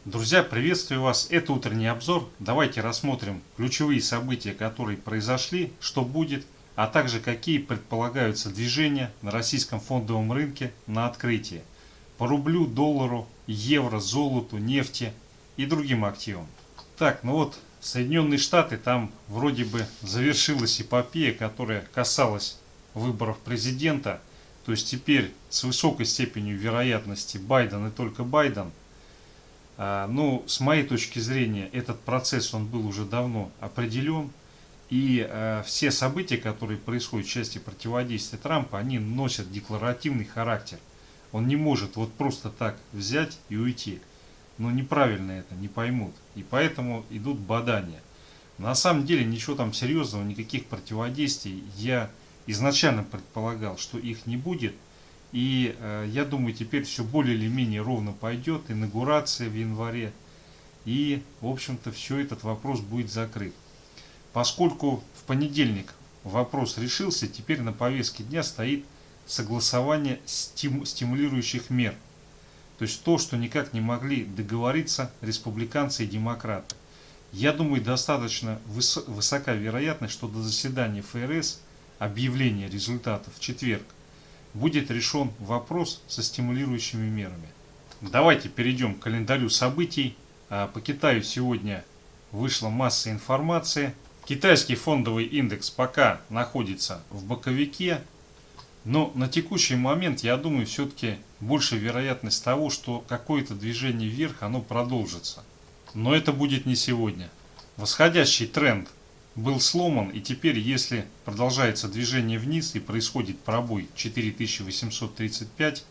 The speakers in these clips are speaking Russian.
Друзья, приветствую вас! Это утренний обзор. Давайте рассмотрим ключевые события, которые произошли, что будет, а также какие предполагаются движения на российском фондовом рынке на открытии по рублю, доллару, евро, золоту, нефти и другим активам. Так, ну вот Соединенные Штаты, там вроде бы завершилась эпопея, которая касалась выборов президента. То есть теперь с высокой степенью вероятности Байден и только Байден. Ну, с моей точки зрения, этот процесс, он был уже давно определен. И все события, которые происходят в части противодействия Трампа, они носят декларативный характер. Он не может вот просто так взять и уйти. Но неправильно это, не поймут. И поэтому идут бадания. На самом деле ничего там серьезного, никаких противодействий. Я изначально предполагал, что их не будет. И я думаю, теперь все более или менее ровно пойдет. Инаугурация в январе. И, в общем-то, все этот вопрос будет закрыт. Поскольку в понедельник вопрос решился, теперь на повестке дня стоит согласование стимулирующих мер. То есть то, что никак не могли договориться республиканцы и демократы. Я думаю, достаточно высока вероятность, что до заседания ФРС, объявления результатов в четверг, будет решен вопрос со стимулирующими мерами. Давайте перейдем к календарю событий. По Китаю сегодня вышла масса информации. Китайский фондовый индекс пока находится в боковике. Но на текущий момент, я думаю, все-таки больше вероятность того, что какое-то движение вверх, оно продолжится. Но это будет не сегодня. Восходящий тренд был сломан, и теперь, если продолжается движение вниз и происходит пробой 4835,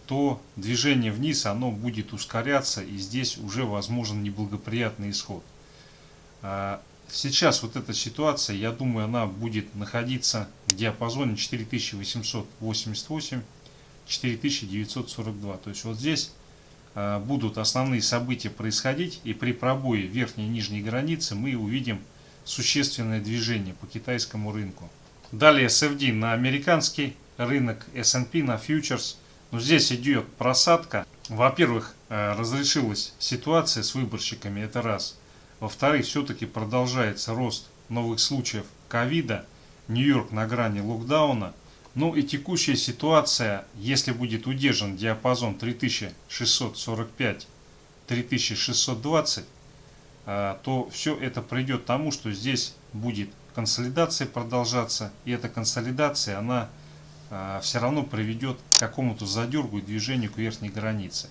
то движение вниз, оно будет ускоряться, и здесь уже возможен неблагоприятный исход. Сейчас вот эта ситуация, я думаю, она будет находиться в диапазоне 4888-4942. То есть вот здесь будут основные события происходить, и при пробое верхней и нижней границы мы увидим существенное движение по китайскому рынку. Далее SFD на американский рынок, S&P на фьючерс. Но здесь идет просадка. Во-первых, разрешилась ситуация с выборщиками, это раз. Во-вторых, все-таки продолжается рост новых случаев ковида. Нью-Йорк на грани локдауна. Ну и текущая ситуация, если будет удержан диапазон 3645-3620, то все это придет к тому, что здесь будет консолидация продолжаться. И эта консолидация, она все равно приведет к какому-то задергу и движению к верхней границе.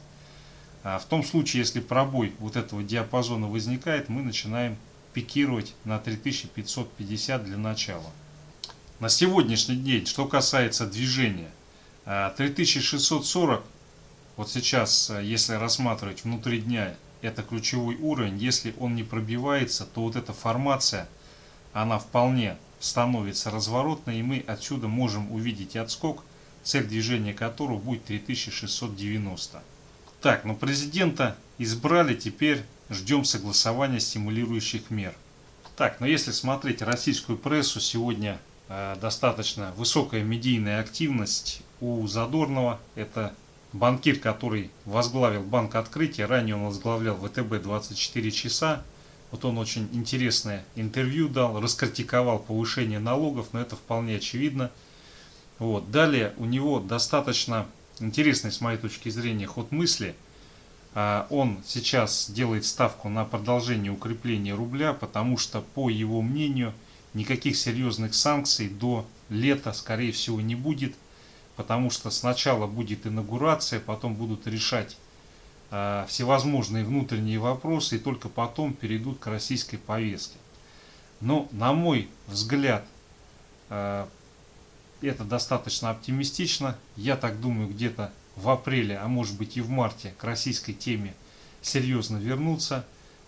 В том случае, если пробой вот этого диапазона возникает, мы начинаем пикировать на 3550 для начала. На сегодняшний день, что касается движения, 3640, вот сейчас, если рассматривать внутри дня, это ключевой уровень. Если он не пробивается, то вот эта формация, она вполне становится разворотной, и мы отсюда можем увидеть отскок, цель движения которого будет 3690. Так, но президента избрали, теперь ждем согласования стимулирующих мер. Так, но если смотреть российскую прессу, сегодня достаточно высокая медийная активность у Задорнова. Это банкир, который возглавил Банк Открытия, ранее он возглавлял ВТБ 24 часа. Вот он очень интересное интервью дал, раскритиковал повышение налогов, но это вполне очевидно. Вот. Далее у него достаточно интересный, с моей точки зрения, ход мысли. Он сейчас делает ставку на продолжение укрепления рубля, потому что, по его мнению, никаких серьезных санкций до лета, скорее всего, не будет, потому что сначала будет инаугурация, потом будут решать всевозможные внутренние вопросы, и только потом перейдут к российской повестке. Но, на мой взгляд, это достаточно оптимистично. Я так думаю, где-то в апреле, а может быть и в марте, к российской теме серьезно вернуться.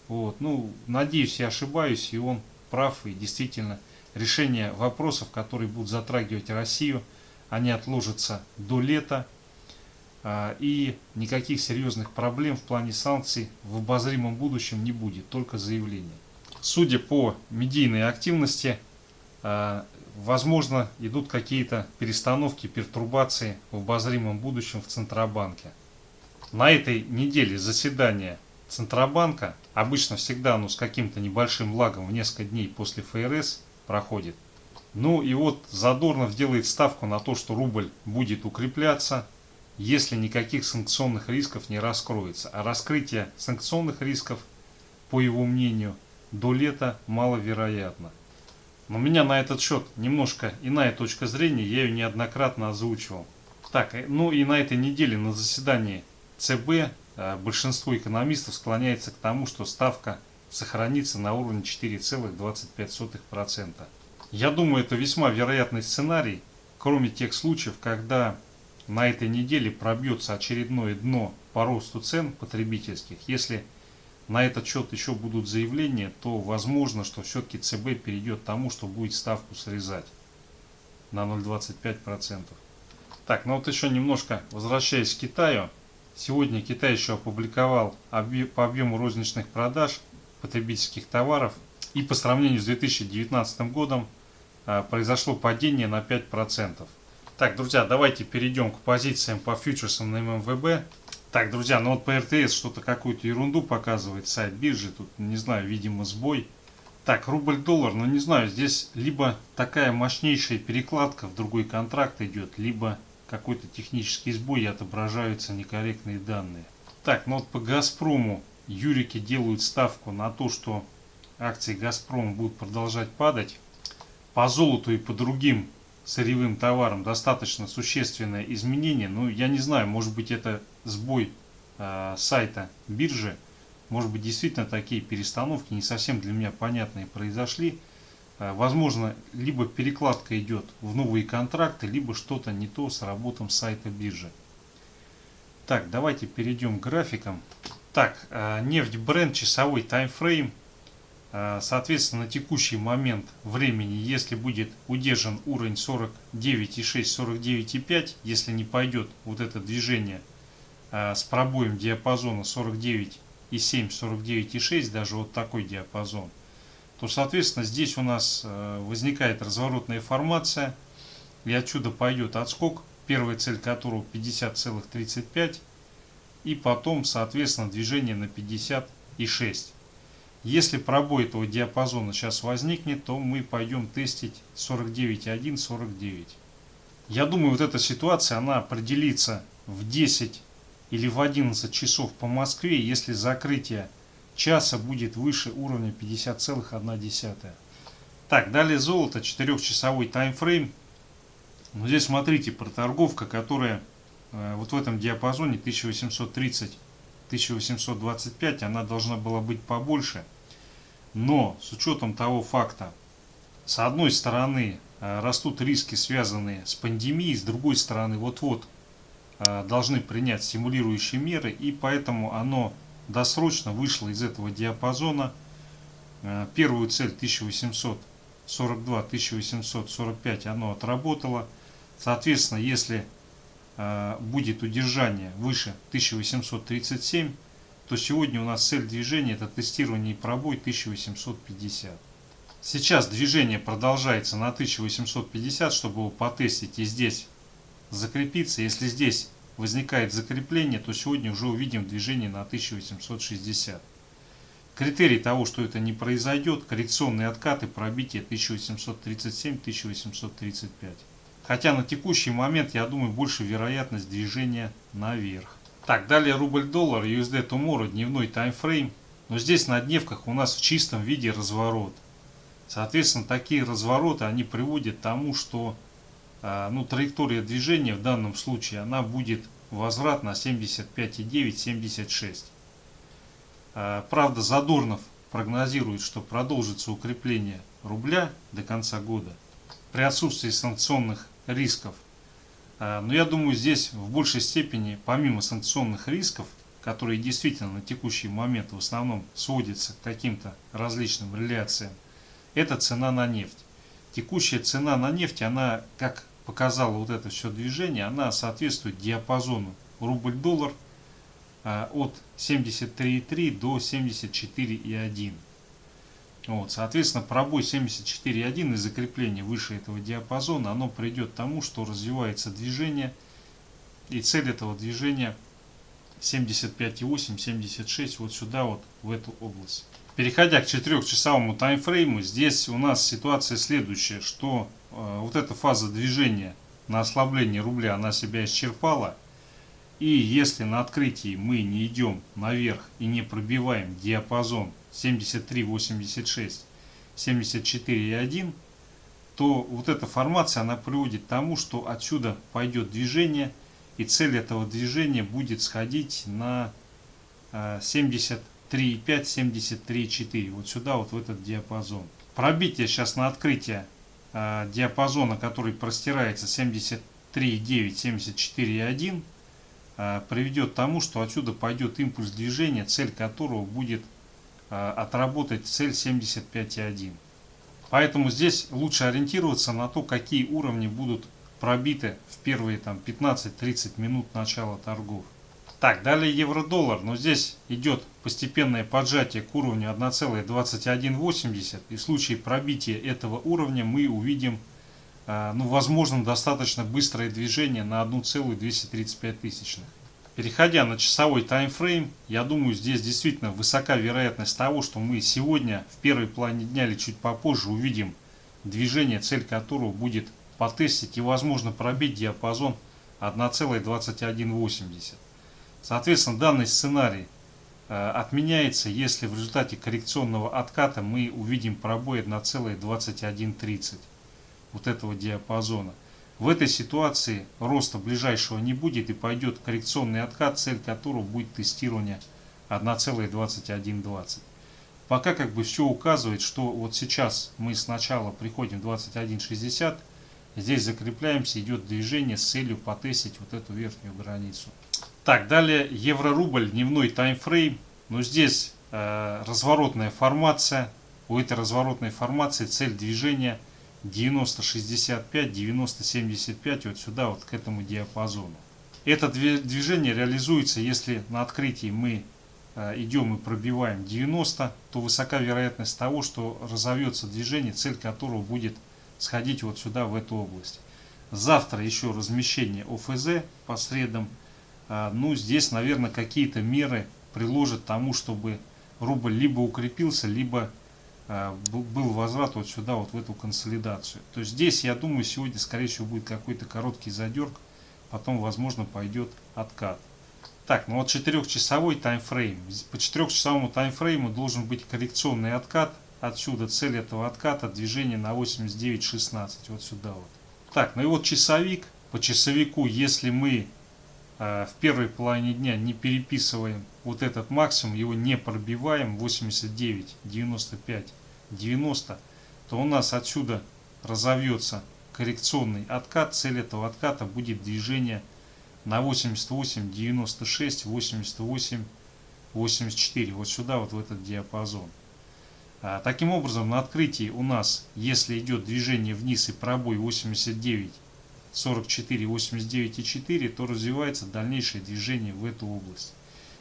Вот. Ну, надеюсь, я ошибаюсь, и он прав, и действительно решение вопросов, которые будут затрагивать Россию, они отложатся до лета. И никаких серьезных проблем в плане санкций в обозримом будущем не будет, только заявление. Судя по медийной активности, возможно, идут какие-то перестановки, пертурбации в обозримом будущем в Центробанке. На этой неделе заседание Центробанка обычно всегда с каким-то небольшим лагом в несколько дней после ФРС проходит. Ну и вот Задорнов делает ставку на то, что рубль будет укрепляться, если никаких санкционных рисков не раскроется. А раскрытие санкционных рисков, по его мнению, до лета маловероятно. Но у меня на этот счет немножко иная точка зрения, я ее неоднократно озвучивал. Так, ну и на этой неделе на заседании ЦБ большинство экономистов склоняется к тому, что ставка сохранится на уровне 4,25%. Я думаю, это весьма вероятный сценарий, кроме тех случаев, когда на этой неделе пробьется очередное дно по росту цен потребительских. Если на этот счет еще будут заявления, то возможно, что все-таки ЦБ перейдет к тому, что будет ставку срезать на 0,25%. Так, ну вот еще немножко возвращаясь к Китаю. Сегодня Китай еще опубликовал по объему розничных продаж потребительских товаров. И по сравнению с 2019 годом произошло падение на 5%. Так, друзья, давайте перейдем к позициям по фьючерсам на ММВБ. Так, друзья, ну вот по РТС что-то какую-то ерунду показывает сайт биржи. Тут, не знаю, видимо сбой. Так, рубль-доллар, ну не знаю, здесь либо такая мощнейшая перекладка в другой контракт идет, либо какой-то технический сбой и отображаются некорректные данные. Так, ну вот по Газпрому юрики делают ставку на то, что акции Газпрома будут продолжать падать. По золоту и по другим сырьевым товарам достаточно существенное изменение. Ну, я не знаю, может быть это сбой сайта биржи. Может быть действительно такие перестановки не совсем для меня понятные произошли. Возможно, либо перекладка идет в новые контракты, либо что-то не то с работом сайта биржи. Так, давайте перейдем к графикам. Так, нефть Brent, часовой таймфрейм. Соответственно, на текущий момент времени, если будет удержан уровень 49,6-49,5, если не пойдет вот это движение с пробоем диапазона 49,7-49,6, даже вот такой диапазон, то, соответственно, здесь у нас возникает разворотная формация, и отсюда пойдет отскок, первая цель которого 50,35, и потом, соответственно, движение на 50,6. Если пробой этого диапазона сейчас возникнет, то мы пойдем тестить 49,1, 49. Я думаю, вот эта ситуация, она определится в 10 или в 11 часов по Москве, если закрытие часа будет выше уровня 50,1. Так, далее золото, 4-часовой таймфрейм. Ну, здесь смотрите, проторговка, которая вот в этом диапазоне 1830-1825, она должна была быть побольше. Но с учетом того факта, с одной стороны растут риски, связанные с пандемией, с другой стороны вот-вот должны принять стимулирующие меры, и поэтому оно досрочно вышло из этого диапазона. Первую цель 1842-1845 оно отработало. Соответственно, если будет удержание выше 1837, то сегодня у нас цель движения — это тестирование и пробой 1850. Сейчас движение продолжается на 1850, чтобы его потестить и здесь закрепиться. Если здесь возникает закрепление, то сегодня уже увидим движение на 1860. Критерий того, что это не произойдет — коррекционные откаты, пробитие 1837-1835. Хотя на текущий момент, я думаю, больше вероятность движения наверх. Так, далее рубль-доллар, USD Tomorrow, дневной таймфрейм. Но здесь на дневках у нас в чистом виде разворот. Соответственно, такие развороты, они приводят к тому, что траектория движения в данном случае, она будет возврат на 75,9-76. Правда, Задорнов прогнозирует, что продолжится укрепление рубля до конца года при отсутствии санкционных рисков. Но я думаю, здесь в большей степени, помимо санкционных рисков, которые действительно на текущий момент в основном сводятся к каким-то различным реляциям, это цена на нефть. Текущая цена на нефть, она, как показало вот это все движение, она соответствует диапазону рубль-доллар от 73,3 до 74,1. Вот, соответственно, пробой 74,1 и закрепление выше этого диапазона, оно придет к тому, что развивается движение, и цель этого движения 75,8, 76, вот сюда вот, в эту область. Переходя к 4-часовому таймфрейму, здесь у нас ситуация следующая, что вот эта фаза движения на ослабление рубля, она себя исчерпала. И если на открытии мы не идем наверх и не пробиваем диапазон 73,86, 74,1, то вот эта формация, она приводит к тому, что отсюда пойдет движение, и цель этого движения будет сходить на 73,5, 73,4, вот сюда, вот в этот диапазон. Пробитие сейчас на открытие диапазона, который простирается 73,9, 74,1, приведет к тому, что отсюда пойдет импульс движения, цель которого будет отработать цель 75,1. Поэтому здесь лучше ориентироваться на то, какие уровни будут пробиты в первые 15-30 минут начала торгов. Так, далее евро-доллар, но здесь идет постепенное поджатие к уровню 1,2180, и в случае пробития этого уровня мы увидим, возможно, достаточно быстрое движение на 1,235. Переходя на часовой таймфрейм, я думаю, здесь действительно высока вероятность того, что мы сегодня в первой половине дня или чуть попозже увидим движение, цель которого будет потестить и, возможно, пробить диапазон 1,2180. Соответственно, данный сценарий отменяется, если в результате коррекционного отката мы увидим пробой 1,2130 вот этого диапазона. В этой ситуации роста ближайшего не будет и пойдет коррекционный откат, цель которого будет тестирование 1,2120. Пока все указывает, что вот сейчас мы сначала приходим в 21.60, здесь закрепляемся, идет движение с целью потестить вот эту верхнюю границу. Так, далее евро-рубль, дневной таймфрейм, но здесь разворотная формация, у этой разворотной формации цель движения 90-65, 90-75, вот сюда, вот к этому диапазону. Это движение реализуется, если на открытии мы идем и пробиваем 90, то высока вероятность того, что разовьется движение, цель которого будет сходить вот сюда, в эту область. Завтра еще размещение ОФЗ по средам. Здесь, наверное, какие-то меры приложат тому, чтобы рубль либо укрепился, либо был возврат вот сюда, вот в эту консолидацию. То есть здесь, я думаю, сегодня, скорее всего, будет какой-то короткий задерг, потом, возможно, пойдет откат. Так, вот 4-часовой таймфрейм. По 4-часовому таймфрейму должен быть коррекционный откат. Отсюда цель этого отката движение на 89.16, вот сюда вот. Так, и вот часовик. По часовику, если мы в первой половине дня не переписываем вот этот максимум, его не пробиваем 89, 95, 90, то у нас отсюда разовьется коррекционный откат. Цель этого отката будет движение на 88, 96, 88, 84, вот сюда, вот в этот диапазон. Таким образом, на открытии у нас, если идет движение вниз и пробой 89, 44, 89,4, то развивается дальнейшее движение в эту область.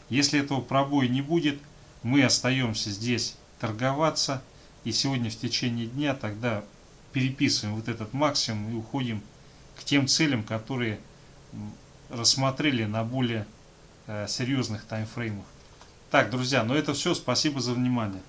Если этого пробоя не будет, мы остаемся здесь торговаться, и сегодня в течение дня тогда переписываем вот этот максимум и уходим к тем целям, которые рассмотрели на более серьезных таймфреймах. Так, друзья, это все. Спасибо за внимание.